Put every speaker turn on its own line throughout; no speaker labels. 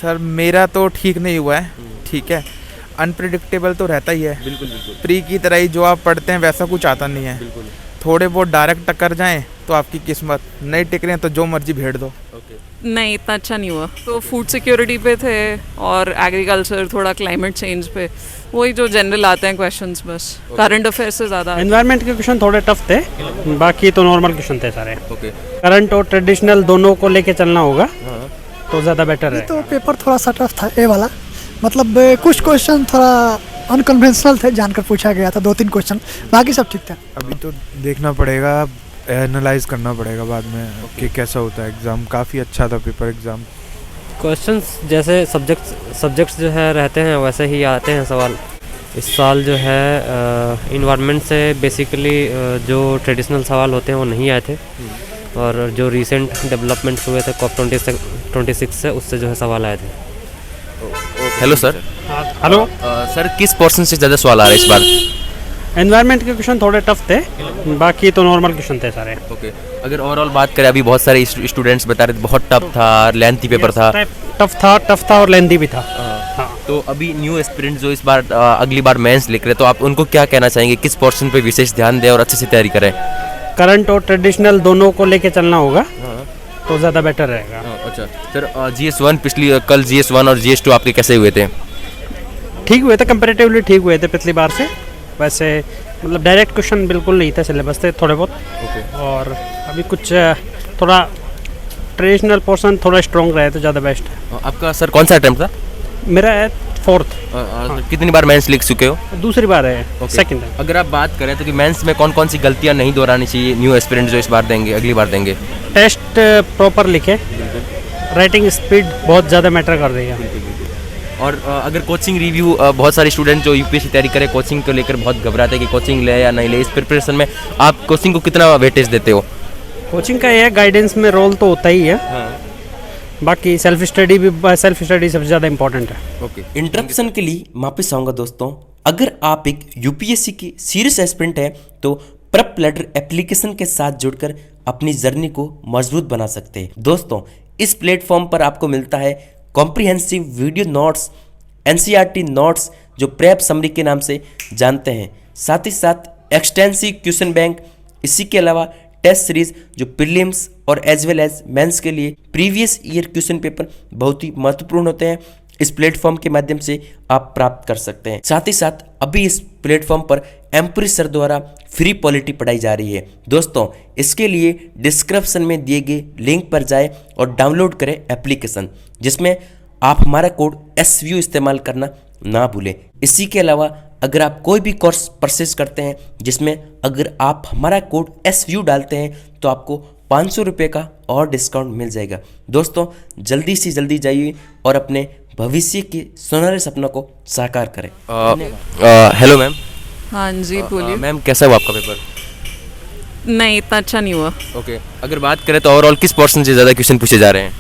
Sir मेरा तो ठीक नहीं हुआ है, ठीक है। अनप्रिडिक्टेबल तो रहता ही है,
बिल्कुल बिल्कुल
प्री की तरह ही जो आप पढ़ते हैं वैसा कुछ आता नहीं है।
बिल्कुल।
थोड़े बहुत डायरेक्ट टक्कर जाएं तो आपकी किस्मत, नहीं टिक रहे हैं तो जो मर्जी भेड़ दो।
ओके।
नहीं, इतना अच्छा नहीं हुआ। तो फूड सिक्योरिटी पे थे और एग्रीकल्चर, थोड़ा क्लाइमेट चेंज पे, वही जो जनरल आते हैं क्वेश्चंस, बस करंट अफेयर से ज़्यादा।
एनवायरनमेंट के क्वेश्चन थोड़े टफ थे, बाकी तो नॉर्मल क्वेश्चन थे सारे।
ओके।
करंट और ट्रेडिशनल दोनों को लेके चलना होगा तो ज़्यादा बेटर है।
तो पेपर थोड़ा सा टफ था, ए वाला। मतलब कुछ क्वेश्चन थोड़ा अनकन्वेंशनल थे, जानकर पूछा गया था 2-3 क्वेश्चन, बाकी सब ठीक था।
अभी तो देखना पड़ेगा, एनालाइज करना पड़ेगा बाद में कि कैसा होता है एग्ज़ाम। काफ़ी अच्छा था पेपर एग्ज़ाम।
क्वेश्चंस जैसे सब्जेक्ट्स जो है रहते हैं वैसे ही आते हैं सवाल। इस साल जो है इन्वायरमेंट से बेसिकली जो ट्रेडिशनल सवाल होते हैं वो नहीं आए थे, और जो रीसेंट डेवलपमेंट्स हुए थे COP 26 से, उससे जो है सवाल आए थे।
Hello sir.
हेलो।
सर किस पोर्शन से ज़्यादा सवाल आ रहे हैं इस बार?
एनवायरनमेंट के क्वेश्चन थोड़े टफ थे, बाकी तो नॉर्मल क्वेश्चन थे सारे।
ओके। अगर ओवरऑल बात करें, अभी बहुत सारे स्टूडेंट्स बता रहे थे बहुत टफ था, लेंथी पेपर था।
टफ था और लेंथी भी था। हाँ।
तो अभी न्यू एस्पिरेंट जो इस बार अगली बार मेंस लिख रहे, तो आप उनको क्या कहना चाहेंगे, किस पोर्शन पे विशेष ध्यान दें और अच्छे से तैयारी करें?
करंट और ट्रेडिशनल दोनों को लेके चलना होगा तो ज़्यादा बेटर रहेगा।
अच्छा सर, GS1 कल GS1 और GS2 आपके कैसे हुए थे?
ठीक हुए थे, कंपैरेटिवली ठीक हुए थे पिछली बार से। वैसे मतलब डायरेक्ट क्वेश्चन बिल्कुल नहीं था, सिलेबस थे थोड़े बहुत। और अभी कुछ थोड़ा ट्रेडिशनल पोर्शन थोड़ा स्ट्रॉन्ग रहे तो ज़्यादा बेस्ट है।
आपका सर कौन सा अटेम्प्ट था?
मेरा है 4th।
कितनी बार मेंस लिख चुके हो?
दूसरी बार है, सेकंड है।
अगर आप बात करें तो कि मेंस में कौन कौन सी गलतियां नहीं दोहरानी चाहिए न्यू एस्पिरेंट जो इस बार देंगे, अगली बार देंगे?
टेस्ट प्रॉपर लिखे, राइटिंग स्पीड बहुत ज़्यादा मैटर कर रही है।
और अगर कोचिंग रिव्यू, बहुत सारे स्टूडेंट जो यूपीएससी तैयारी करें कोचिंग को लेकर बहुत घबराते हैं कि कोचिंग ले या नहीं ले, इस प्रिपरेशन में आप कोचिंग को कितना वेटेज देते हो?
कोचिंग का ये गाइडेंस में रोल तो होता ही है, बाकी सेल्फ स्टडी सबसे ज़्यादा इंपॉर्टेंट है।
ओके।
इंटरप्शन के लिए वापस आऊँगा दोस्तों। अगर आप एक यूपीएससी की सीरियस एस्पिरेंट है तो प्रेप लैडर एप्लीकेशन के साथ जुड़कर अपनी जर्नी को मजबूत बना सकते हैं। दोस्तों, इस प्लेटफॉर्म पर आपको मिलता है comprehensive video notes, NCERT notes जो प्रेप समरी के नाम से जानते हैं, साथ ही साथ एक्सटेंसिव क्वेश्चन बैंक। इसी के अलावा टेस्ट सीरीज जो प्रीलिम्स और एज वेल एज मेंस के लिए प्रीवियस ईयर क्वेश्चन पेपर बहुत ही महत्वपूर्ण होते हैं, इस प्लेटफॉर्म के माध्यम से आप प्राप्त कर सकते हैं। साथ ही साथ अभी इस प्लेटफॉर्म पर एम्प्री सर द्वारा फ्री पॉलिटी पढ़ाई जा रही है। दोस्तों, इसके लिए डिस्क्रिप्शन में दिए गए लिंक पर जाएं और डाउनलोड करें एप्लीकेशन, जिसमें आप हमारा कोड SVU इस्तेमाल करना ना भूलें। इसी के अलावा अगर आप कोई भी कोर्स परचेज करते हैं जिसमें अगर आप हमारा कोड SVU डालते हैं तो आपको 500 रुपये का और डिस्काउंट मिल जाएगा। दोस्तों, जल्दी से जल्दी जाइए और अपने भविष्य के सुनहरे सपनों को साकार करें।
Hello ma'am.
हाँ जी, बोलिए।
मैम कैसा हुआ आपका पेपर?
नहीं, इतना अच्छा नहीं हुआ।
ओके। अगर बात करें तो ओवरऑल किस पोर्शन से ज़्यादा क्वेश्चन पूछे जा रहे हैं?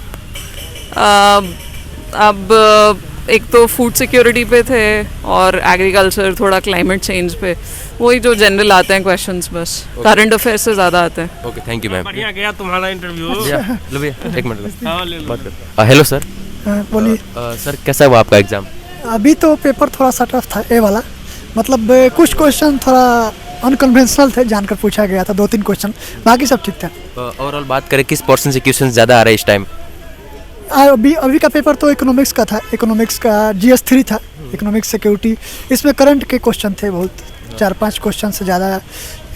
अब एक तो फूड सिक्योरिटी पे थे और एग्रीकल्चर, थोड़ा क्लाइमेट चेंज पे, वही जो जनरल आते हैं क्वेश्चंस, बस करंट अफेयर से ज़्यादा आते हैं।
Okay, thank you ma'am.
बढ़िया गया तुम्हारा इंटरव्यू।
लो भैया, एक मिनट बात करते हैं। Hello sir.
बोलिए।
सर कैसा हुआ आपका एग्ज़ाम?
अभी तो पेपर थोड़ा सा टफ था, ए वाला। मतलब कुछ क्वेश्चन थोड़ा अनकन्वेंशनल थे, जानकर पूछा गया था 2-3 क्वेश्चन, बाकी सब ठीक था।
ओवरऑल बात करें किस पोर्शन से क्वेश्चन ज़्यादा आ रहे हैं इस टाइम?
अभी का पेपर तो इकोनॉमिक्स का था, इकोनॉमिक्स का GS3 था, इकोनॉमिक्स सिक्योरिटी। इसमें करंट के क्वेश्चन थे बहुत, 4-5 क्वेश्चन से ज़्यादा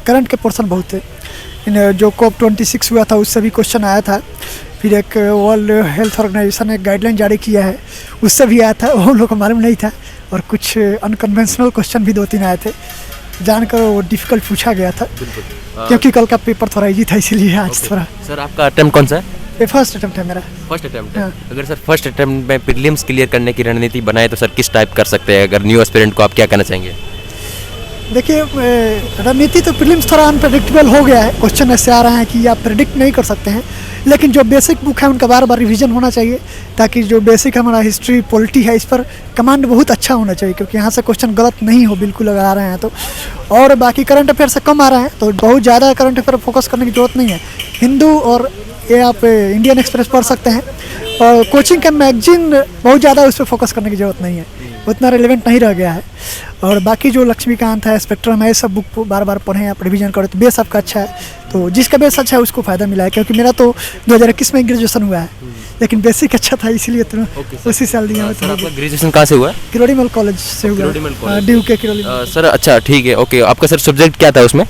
करंट के पोर्शन बहुत थे। जो COP 26 हुआ था उससे भी क्वेश्चन आया था। फिर एक वर्ल्ड हेल्थ ऑर्गेनाइजेशन ने गाइडलाइन जारी किया है, उससे भी आया था, वो लोग को मालूम नहीं था। और कुछ अनकन्वेंशनल क्वेश्चन भी 2-3 आए थे, जानकर वो डिफ़िकल्ट पूछा गया था, क्योंकि कल का पेपर थोड़ा इजी था, इसीलिए आज थोड़ा।
सर आपका अटेम्प्ट कौन सा है?
ये फर्स्ट अटेम्प्ट है मेरा।
फर्स्ट अटेम्प्ट है। अगर सर फर्स्ट अटेम्प्ट में प्रीलिम्स क्लियर करने की रणनीति बनाए तो सर किस टाइप कर सकते हैं? अगर न्यू एस्पिरेंट को आप क्या कहना चाहेंगे?
देखिए, रणनीति तो प्रीलिम्स थोड़ा अनप्रेडिक्टेबल हो गया है, क्वेश्चन ऐसे आ रहे हैं कि आप प्रेडिक्ट नहीं कर सकते हैं। लेकिन जो बेसिक बुक है उनका बार बार रिवीजन होना चाहिए, ताकि जो बेसिक हमारा हिस्ट्री पॉलिटी है इस पर कमांड बहुत अच्छा होना चाहिए, क्योंकि यहाँ से क्वेश्चन गलत नहीं हो बिल्कुल अगर आ रहे हैं तो। और बाकी करंट अफेयर से कम आ रहे हैं तो बहुत ज़्यादा करंट अफेयर फोकस करने की जरूरत नहीं है। हिंदू और ये आप इंडियन एक्सप्रेस पढ़ सकते हैं, और कोचिंग का मैगजीन बहुत ज़्यादा उस पर फोकस करने की ज़रूरत नहीं है, उतना रिलेवेंट नहीं रह गया है। और बाकी जो लक्ष्मीकांत है, स्पेक्ट्रम है, ये सब बुक बार बार पढ़ें, आप रिवीजन करें तो बेस आपका अच्छा है। तो जिसका बेस अच्छा है उसको फ़ायदा मिला है, क्योंकि मेरा तो 2021 में ग्रेजुएशन हुआ है, लेकिन बेसिक अच्छा था इसीलिए तो उसी साल दिया।
सर आपका ग्रेजुएशन कहाँ से हुआ है?
किरोड़ीमल कॉलेज से हुआ,
किरोड़ीमल कॉलेज।
ड्यू के किरोड़ीमल।
सर अच्छा ठीक है, ओके। आपका सर सब्जेक्ट क्या था उसमें?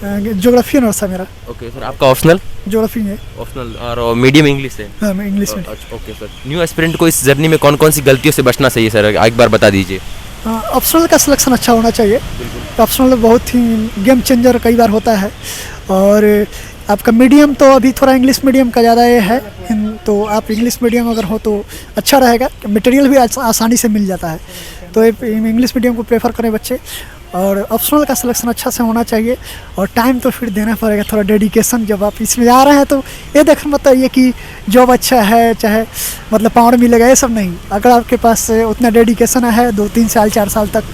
ज्योग्राफी ऑनर्स था मेरा।
ओके सर, आपका ऑप्शनल?
ज्योग्राफी है।
ऑप्शनल और मीडियम इंग्लिश है?
हाँ, मैं इंग्लिश में।
अच्छा ओके सर। न्यू एस्पिरेंट को इस जर्नी में कौन कौन सी गलतियों से बचना चाहिए सर, एक बार बता दीजिए।
ऑप्शनल का सिलेक्शन अच्छा होना चाहिए। ऑप्शनल बहुत ही गेम चेंजर कई बार होता है। और आपका मीडियम तो अभी थोड़ा इंग्लिश मीडियम का ज़्यादा ये है, तो आप इंग्लिश मीडियम अगर हो तो अच्छा रहेगा, मटेरियल भी आसानी से मिल जाता है, तो इंग्लिश मीडियम को प्रेफर करें बच्चे। और ऑप्शनल का सिलेक्शन अच्छा से होना चाहिए, और टाइम तो फिर देना पड़ेगा, थोड़ा डेडिकेशन। जब आप इसमें आ रहे हैं तो ये देखना मत ये कि जॉब अच्छा है चाहे मतलब पावर मिलेगा, ये सब नहीं। अगर आपके पास उतना डेडिकेशन है 2-3 साल 4 साल तक,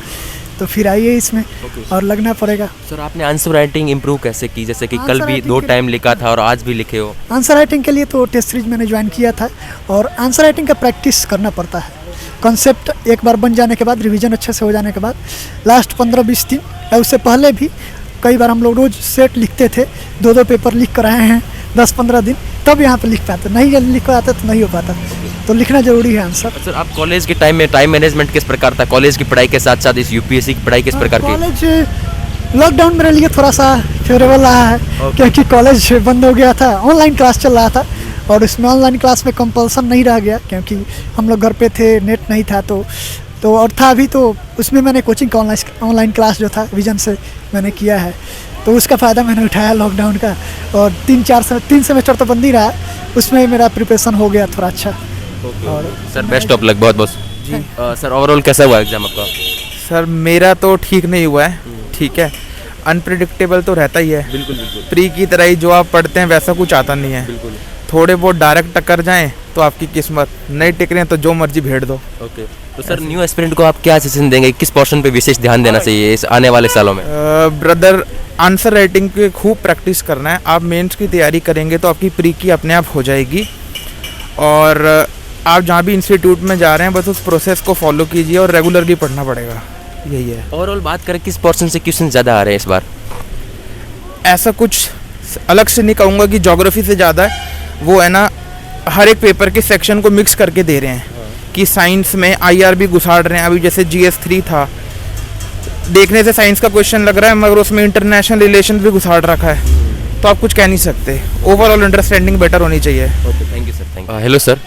तो फिर आइए इसमें और लगना पड़ेगा।
सर आपने आंसर राइटिंग इम्प्रूव कैसे की, जैसे कि कल भी
आंसर
2
राइटिंग
टाइम लिखा था और आज भी लिखे हो?
आंसर राइटिंग के लिए तो टेस्ट सीरीज मैंने ज्वाइन किया था, और आंसर राइटिंग का प्रैक्टिस करना पड़ता है। कॉन्सेप्ट एक बार बन जाने के बाद, रिवीजन अच्छे से हो जाने के बाद, लास्ट 15-20 दिन या उससे पहले भी कई बार हम लोग रोज़ सेट लिखते थे, 2-2 पेपर लिख कर आए हैं 10-15 दिन, तब यहाँ पे लिख पाते। नहीं लिख पाते तो नहीं हो पाता, तो लिखना ज़रूरी है आंसर।
सर आप कॉलेज के टाइम में टाइम मैनेजमेंट किस प्रकार था? कॉलेज की पढ़ाई के साथ साथ इस यूपीएससी की पढ़ाई किस प्रकार की?
कॉलेज लॉकडाउन मेरे लिए थोड़ा सा फेवरेबल रहा है, क्योंकि कॉलेज बंद हो गया था, ऑनलाइन क्लास चल रहा था, और उसमें ऑनलाइन क्लास में कंपल्सन नहीं रह गया, क्योंकि हम लोग घर पे थे, नेट नहीं था, तो और था भी, तो उसमें मैंने कोचिंग का ऑनलाइन क्लास जो था विजन से मैंने किया है, तो उसका फ़ायदा मैंने उठाया लॉकडाउन का। और 3 सेमेस्टर तो बंद ही रहा, उसमें मेरा प्रिपरेशन हो गया थोड़ा अच्छा। और
सर बेस्ट ऑफ लक, बहुत बहुत जी। सर ओवरऑल कैसा हुआ एग्जाम आपका?
सर मेरा तो ठीक नहीं हुआ है, ठीक है, अनप्रिडिक्टेबल तो रहता ही है।
बिल्कुल बिल्कुल
प्री की तरह ही जो आप पढ़ते हैं वैसा कुछ आता नहीं है।
बिल्कुल।
थोड़े बहुत डायरेक्ट टक्कर जाएं तो आपकी किस्मत, नहीं टिक रहे हैं तो जो मर्जी भेड़ दो।
ओके, तो सर न्यू एस्पिरेंट को आप क्या सजेशन देंगे, किस पोर्शन पे विशेष ध्यान देना चाहिए इस आने वाले सालों में?
ब्रदर, आंसर राइटिंग की खूब प्रैक्टिस करना है। आप मेंस की तैयारी करेंगे तो आपकी प्री की अपने आप हो जाएगी, और आप जहाँ भी इंस्टीट्यूट में जा रहे हैं बस उस प्रोसेस को फॉलो कीजिए, और रेगुलरली पढ़ना पड़ेगा, यही है।
ओवरऑल बात करें किस पोर्शन से क्वेश्चन ज़्यादा आ रहे हैं इस बार?
ऐसा कुछ अलग से नहीं कहूँगा कि ज्योग्राफी से ज़्यादा है, वो है ना हर एक पेपर के सेक्शन को मिक्स करके दे रहे हैं, कि साइंस में IRB घुसाड़ रहे हैं। अभी जैसे GS3 था, देखने से साइंस का क्वेश्चन लग रहा है, मगर उसमें इंटरनेशनल रिलेशन भी घुसाड़ रखा है, तो आप कुछ कह नहीं सकते। ओवरऑल अंडरस्टैंडिंग बेटर होनी चाहिए।
Okay, thank you sir, thank you. Hello sir.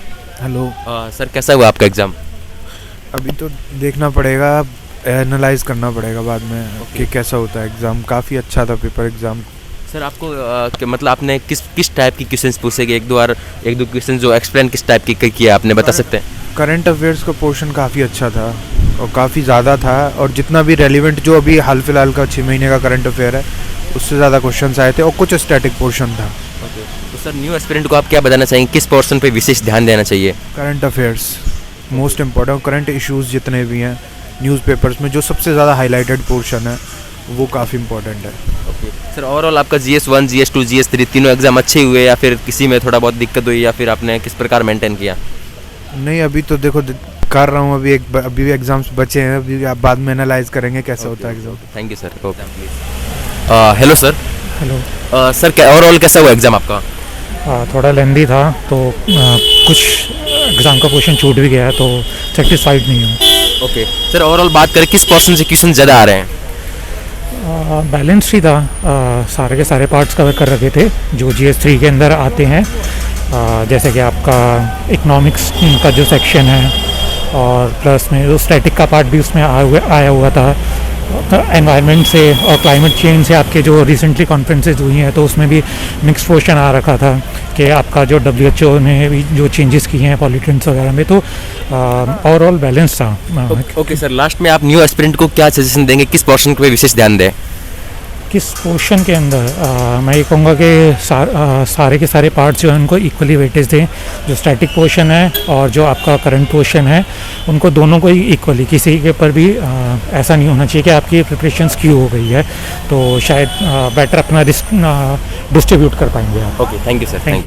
Hello
sir कैसा हुआ आपका एग्ज़ाम?
अभी तो देखना पड़ेगा, एनालाइज करना पड़ेगा बाद में कि कैसा होता है एग्ज़ाम। काफ़ी अच्छा था पेपर एग्ज़ाम।
सर आपको मतलब आपने किस टाइप की क्वेश्चंस पूछे गए? एक दो क्वेश्चन जो एक्सप्लेन किस टाइप की किया आपने, बता सकते हैं?
करंट अफेयर्स का पोर्शन काफ़ी अच्छा था और काफ़ी ज़्यादा था, और जितना भी रेलिवेंट जो अभी हाल फिलहाल का 6 महीने का करंट अफेयर है उससे ज़्यादा क्वेश्चंस आए थे, और कुछ स्टैटिक पोर्शन था।
ओके, तो सर न्यू एस्पिरेंट को आप क्या बताना चाहेंगे, किस पोर्शन पे विशेष ध्यान देना चाहिए?
Current affairs most important, current issues जितने भी हैं न्यूज़पेपर्स में, जो सबसे ज़्यादा हाईलाइटेड पोर्शन है वो काफ़ी इंपॉर्टेंट है।
ओके सर, ओवरऑल आपका GS1, GS2, GS3 तीनों एग्जाम अच्छे हुए, या फिर किसी में थोड़ा बहुत दिक्कत हुई, या फिर आपने किस प्रकार मेंटेन किया?
नहीं, अभी तो देखो कर रहा हूँ, अभी भी एग्जाम्स बचे हैं, अभी आप बाद में एनालाइज करेंगे कैसा होता है exam.
Thank you sir. Okay, hello sir.
Hello.
Sir क्या ओवरऑल कैसा हुआ एग्जाम आपका?
थोड़ा लेंदी था, तो कुछ एग्ज़ाम का क्वेश्चन छूट भी गया है, तो सेटिस्फाइड नहीं हूँ।
ओके सर, ओवरऑल बात करें किस पोर्शन से क्वेश्चन ज़्यादा आ रहे हैं?
बैलेंस ही था, सारे के सारे पार्ट्स कवर कर रखे थे जो GS3 के अंदर आते हैं, जैसे कि आपका इकोनॉमिक्स का जो सेक्शन है, और प्लस में जो स्टैटिक का पार्ट भी उसमें आया हुआ था, एनवायरनमेंट से और क्लाइमेट चेंज से आपके जो रिसेंटली कॉन्फ्रेंसेज हुई हैं तो उसमें भी मिक्स पोर्शन आ रखा था कि आपका जो WHO ने भी जो चेंजेस किए हैं पॉलिटेंस वगैरह में, तो ओवरऑल बैलेंस था।
ओके सर, लास्ट में आप न्यू एस्पिरेंट को क्या सजेशन देंगे, किस पोर्शन पे विशेष ध्यान दें?
किस पोर्शन के अंदर मैं ये कहूँगा कि सारे के सारे पार्ट्स जो हैं उनको इक्वली वेटेज दें, जो स्टैटिक पोर्शन है और जो आपका करंट पोर्शन है उनको दोनों को ही इक्वली, किसी के ऊपर भी ऐसा नहीं होना चाहिए कि आपकी प्रिपरेशन स्क्यू हो गई है, तो शायद बेटर अपना रिस्क डिस्ट्रीब्यूट कर पाएंगे आप।
Okay, thank you sir, thank you.